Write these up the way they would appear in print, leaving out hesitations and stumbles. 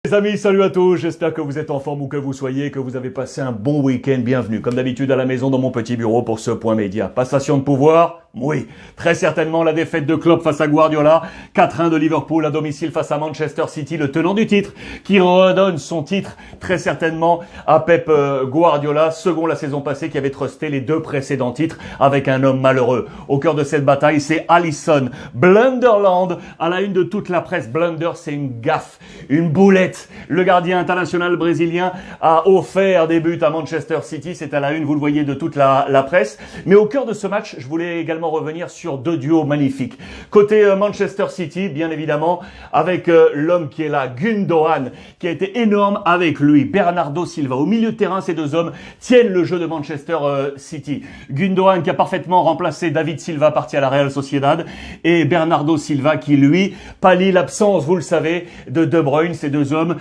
Les amis, salut à tous, j'espère que vous êtes en forme où que vous soyez, que vous avez passé un bon week-end, bienvenue comme d'habitude à la maison dans mon petit bureau pour ce point média. Passation de pouvoir? Oui, très certainement la défaite de Klopp face à Guardiola, 4-1 de Liverpool à domicile face à Manchester City, le tenant du titre, qui redonne son titre très certainement à Pep Guardiola, second la saison passée qui avait trusté les deux précédents titres avec un homme malheureux. Au cœur de cette bataille, c'est Alisson, Blunderland, à la une de toute la presse. Blunder, c'est une gaffe, une boulette. Le gardien international brésilien a offert des buts à Manchester City, c'est à la une, vous le voyez, de toute la presse. Mais au cœur de ce match, je voulais également revenir sur deux duos magnifiques. Côté Manchester City, bien évidemment, avec l'homme qui est là, Gundogan, qui a été énorme avec lui, Bernardo Silva. Au milieu de terrain, ces deux hommes tiennent le jeu de Manchester City. Gundogan qui a parfaitement remplacé David Silva, parti à la Real Sociedad, et Bernardo Silva qui, lui, pallie l'absence, vous le savez, de De Bruyne. Ces deux hommes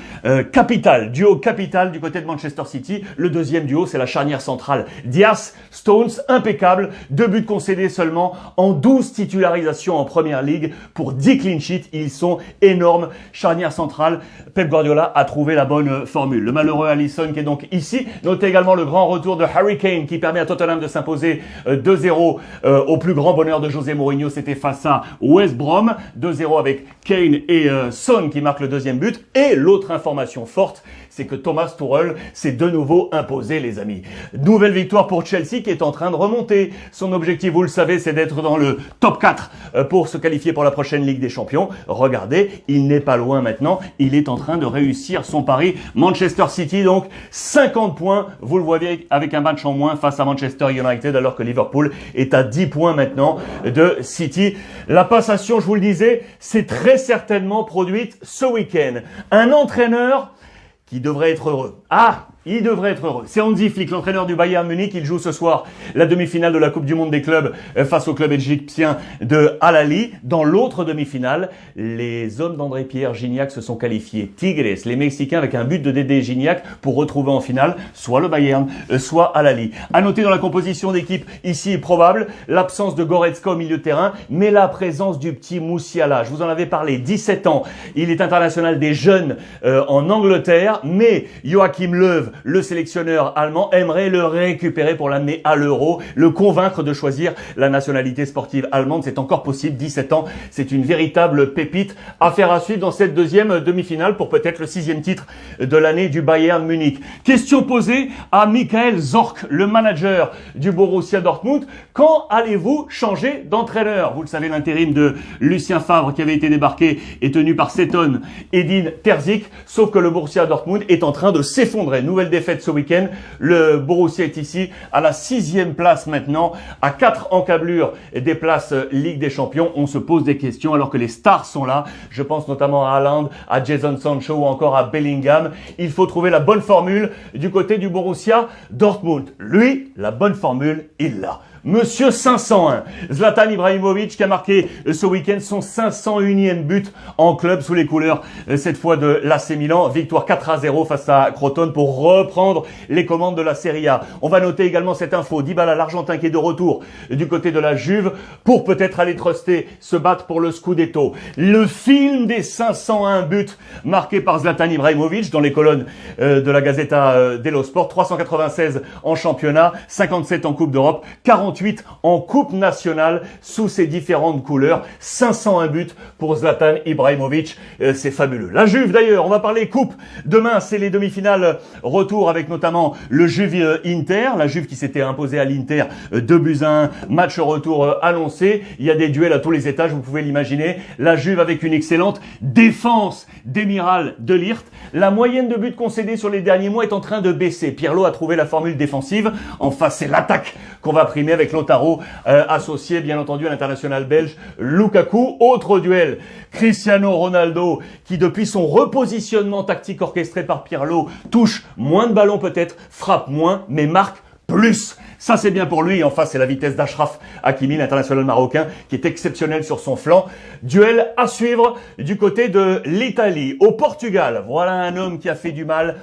capital, duo capital du côté de Manchester City. Le deuxième duo, c'est la charnière centrale. Diaz, Stones, impeccable, 2 buts concédés seulement en 12 titularisations en Première Ligue pour 10 clean sheets. Ils sont énormes. Charnière centrale, Pep Guardiola a trouvé la bonne formule. Le malheureux Alisson qui est donc ici. Notez également le grand retour de Harry Kane qui permet à Tottenham de s'imposer 2-0 au plus grand bonheur de José Mourinho. C'était face à West Brom. 2-0 avec Kane et Son qui marquent le deuxième but. Et l'autre information forte, c'est que Thomas Tuchel s'est de nouveau imposé, les amis. Nouvelle victoire pour Chelsea qui est en train de remonter. Son objectif, vous le savez, c'est d'être dans le top 4 pour se qualifier pour la prochaine Ligue des Champions. Regardez, il n'est pas loin maintenant. Il est en train de réussir son pari. Manchester City, donc, 50 points. Vous le voyez avec un match en moins face à Manchester United, alors que Liverpool est à 10 points maintenant de City. La passation, je vous le disais, c'est très certainement produite ce week-end. Un entraîneur qui devrait être heureux. Ah, il devrait être heureux. C'est Hansi Flick, l'entraîneur du Bayern Munich. Il joue ce soir la demi-finale de la Coupe du Monde des clubs face au club égyptien de Al Ahly. Dans l'autre demi-finale, les hommes d'André-Pierre Gignac se sont qualifiés. Tigres, les Mexicains, avec un but de Dédé Gignac pour retrouver en finale soit le Bayern, soit Al Ahly. À noter dans la composition d'équipe ici probable, l'absence de Goretzka au milieu de terrain, mais la présence du petit Moussiala. Je vous en avais parlé, 17 ans. Il est international des jeunes en Angleterre, mais Joachim Löw, le sélectionneur allemand, aimerait le récupérer pour l'amener à l'Euro, le convaincre de choisir la nationalité sportive allemande. C'est encore possible, 17 ans, c'est une véritable pépite. Affaire à suivre dans cette deuxième demi-finale pour peut-être le 6e titre de l'année du Bayern Munich. Question posée à Michael Zorc, le manager du Borussia Dortmund. Quand allez-vous changer d'entraîneur? Vous le savez, l'intérim de Lucien Favre qui avait été débarqué est tenu par Seton Edin Terzic, sauf que le Borussia Dortmund est en train de s'effondrer. Nouvelle défaite ce week-end. Le Borussia est ici à la 6e place maintenant, à 4 encablures des places Ligue des Champions. On se pose des questions alors que les stars sont là. Je pense notamment à Haaland, à Jadon Sancho ou encore à Bellingham. Il faut trouver la bonne formule du côté du Borussia Dortmund. Lui, la bonne formule, il l'a. Monsieur 501, Zlatan Ibrahimovic qui a marqué ce week-end son 501e but en club sous les couleurs, cette fois de l'AC Milan. Victoire 4-0 face à Crotone pour reprendre les commandes de la Serie A. On va noter également cette info, Dybala, l'Argentin qui est de retour du côté de la Juve pour peut-être aller truster, se battre pour le Scudetto. Le film des 501 buts marqués par Zlatan Ibrahimovic dans les colonnes de la Gazzetta dello Sport, 396 en championnat, 57 en Coupe d'Europe, 48 en Coupe nationale sous ses différentes couleurs. 501 buts pour Zlatan Ibrahimovic. C'est fabuleux. La Juve d'ailleurs, on va parler coupe. Demain, c'est les demi-finales retour avec notamment le Juve Inter. La Juve qui s'était imposée à l'Inter 2-1. Match retour annoncé. Il y a des duels à tous les étages, vous pouvez l'imaginer. La Juve avec une excellente défense d'Emiral de Ligt. La moyenne de buts concédés sur les derniers mois est en train de baisser. Pirlo a trouvé la formule défensive. En face, c'est l'attaque qu'on va primer avec Lautaro, associé bien entendu à l'international belge Lukaku. Autre duel, Cristiano Ronaldo qui depuis son repositionnement tactique orchestré par Pirlo touche moins de ballons peut-être, frappe moins mais marque plus. Ça, c'est bien pour lui. En face, c'est la vitesse d'Achraf Hakimi, l'international marocain, qui est exceptionnel sur son flanc. Duel à suivre du côté de l'Italie. Au Portugal, voilà un homme qui a fait du mal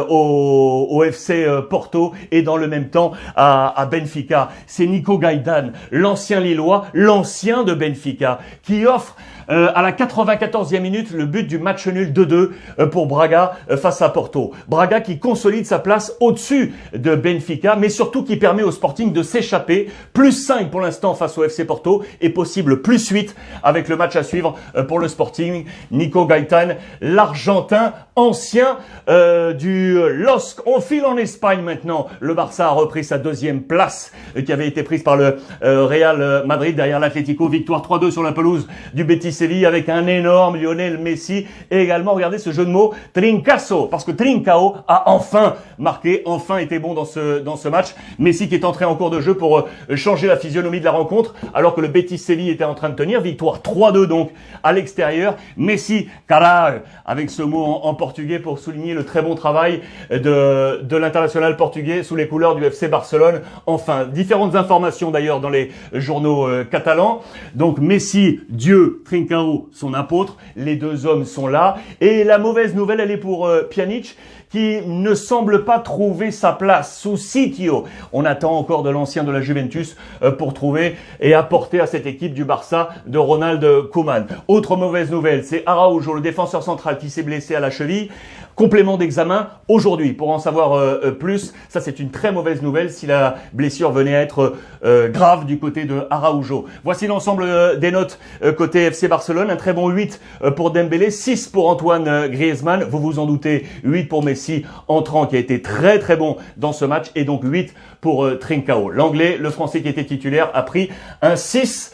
au FC Porto et dans le même temps à Benfica. C'est Nico Gaïdan, l'ancien Lillois, l'ancien de Benfica, qui offre À la 94e minute, le but du match nul 2-2 pour Braga face à Porto. Braga qui consolide sa place au-dessus de Benfica, mais surtout qui permet au Sporting de s'échapper. Plus 5 pour l'instant face au FC Porto et possible plus 8 avec le match à suivre pour le Sporting. Nico Gaitán, l'Argentin ancien du LOSC. On file en Espagne maintenant. Le Barça a repris sa deuxième place qui avait été prise par le Real Madrid derrière l'Atlético. Victoire 3-2 sur la pelouse du Betis Séville avec un énorme Lionel Messi. Et également, regardez ce jeu de mots, Trincasso, parce que Trincao a enfin marqué, enfin été bon dans ce match. Messi qui est entré en cours de jeu pour changer la physionomie de la rencontre, alors que le Betis Séville était en train de tenir. Victoire 3-2 donc à l'extérieur. Messi, caralho, avec ce mot en portugais pour souligner le très bon travail de l'international portugais sous les couleurs du FC Barcelone. Enfin, différentes informations d'ailleurs dans les journaux catalans. Donc Messi, Dieu, Trincao, son apôtre, les deux hommes sont là. Et la mauvaise nouvelle, elle est pour Pjanic, qui ne semble pas trouver sa place sous Sitio. On attend encore de l'ancien de la Juventus pour trouver et apporter à cette équipe du Barça de Ronald Koeman. Autre mauvaise nouvelle, c'est Araujo, le défenseur central qui s'est blessé à la cheville. Complément d'examen aujourd'hui pour en savoir plus. Ça, c'est une très mauvaise nouvelle si la blessure venait à être grave du côté de Araujo. Voici l'ensemble des notes côté FC Barcelone. Un très bon 8 pour Dembélé, 6 pour Antoine Griezmann. Vous vous en doutez, 8 pour Messi entrant qui a été très très bon dans ce match et donc 8 pour Trincao. L'Anglais, le Français qui était titulaire, a pris un 6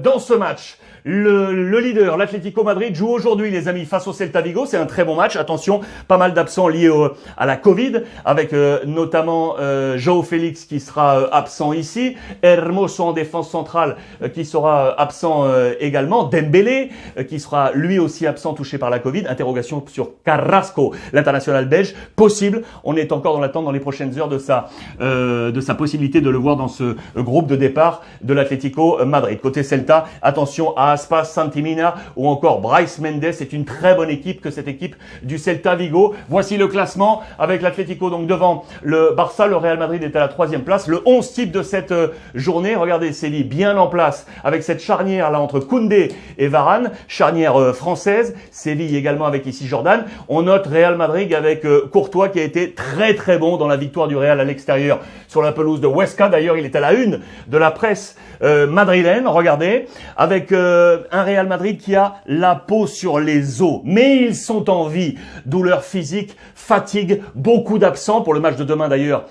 dans ce match. Le leader, l'Atlético Madrid, joue aujourd'hui, les amis, face au Celta Vigo. C'est un très bon match. Attention, pas mal d'absents liés à la Covid, avec notamment João Félix qui sera absent ici, Hermoso en défense centrale qui sera absent également, Dembélé qui sera lui aussi absent, touché par la Covid. Interrogation sur Carrasco, l'international belge. Possible, on est encore dans l'attente dans les prochaines heures de sa possibilité de le voir dans ce groupe de départ de l'Atlético Madrid. Côté Celta, attention à Aspas, Santimina ou encore Brais Mendes. C'est une très bonne équipe que cette équipe du Celta Vigo. Voici le classement avec l'Atlético donc devant le Barça. Le Real Madrid est à la 3e place. Le 11 type de cette journée. Regardez, Séville bien en place avec cette charnière là entre Koundé et Varane. Charnière française. Séville également avec ici Jordan. On note Real Madrid avec Courtois qui a été très très bon dans la victoire du Real à l'extérieur sur la pelouse de Huesca. D'ailleurs, il est à la une de la presse madrilène. Regardez, avec un Real Madrid qui a la peau sur les os, mais ils sont en vie. Douleur physique, fatigue, beaucoup d'absents pour le match de demain d'ailleurs,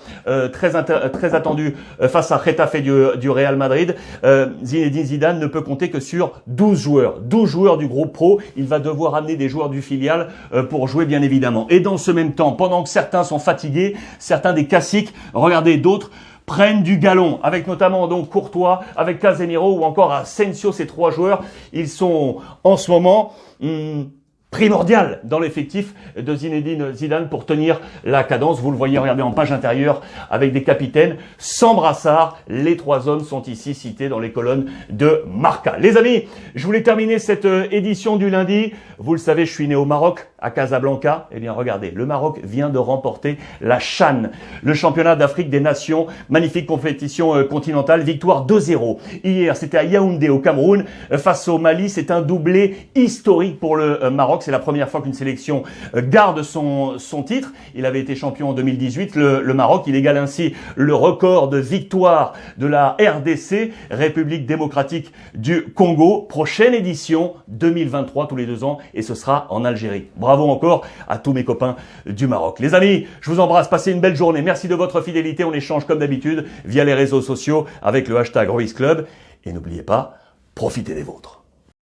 très attendu face à Getafe du Real Madrid. Zinedine Zidane ne peut compter que sur 12 joueurs du groupe pro. Il va devoir amener des joueurs du filial pour jouer bien évidemment. Et dans ce même temps, pendant que certains sont fatigués, certains des caciques, regardez d'autres, prennent du galon, avec notamment donc Courtois, avec Casemiro ou encore Asensio. Ces trois joueurs, ils sont en ce moment primordial dans l'effectif de Zinedine Zidane pour tenir la cadence. Vous le voyez, regardez en page intérieure avec des capitaines sans brassard. Les trois hommes sont ici cités dans les colonnes de Marca. Les amis, je voulais terminer cette édition du lundi. Vous le savez, je suis né au Maroc, à Casablanca. Eh bien, regardez, le Maroc vient de remporter la CHAN, le championnat d'Afrique des Nations. Magnifique compétition continentale. Victoire 2-0. Hier, c'était à Yaoundé, au Cameroun, face au Mali. C'est un doublé historique pour le Maroc. C'est la première fois qu'une sélection garde son titre. Il avait été champion en 2018. Le Maroc, il égale ainsi le record de victoire de la RDC, République démocratique du Congo. Prochaine édition, 2023, tous les 2 ans, et ce sera en Algérie. Bravo encore à tous mes copains du Maroc. Les amis, je vous embrasse. Passez une belle journée. Merci de votre fidélité. On échange comme d'habitude via les réseaux sociaux avec le hashtag Ruiz Club. Et n'oubliez pas, profitez des vôtres.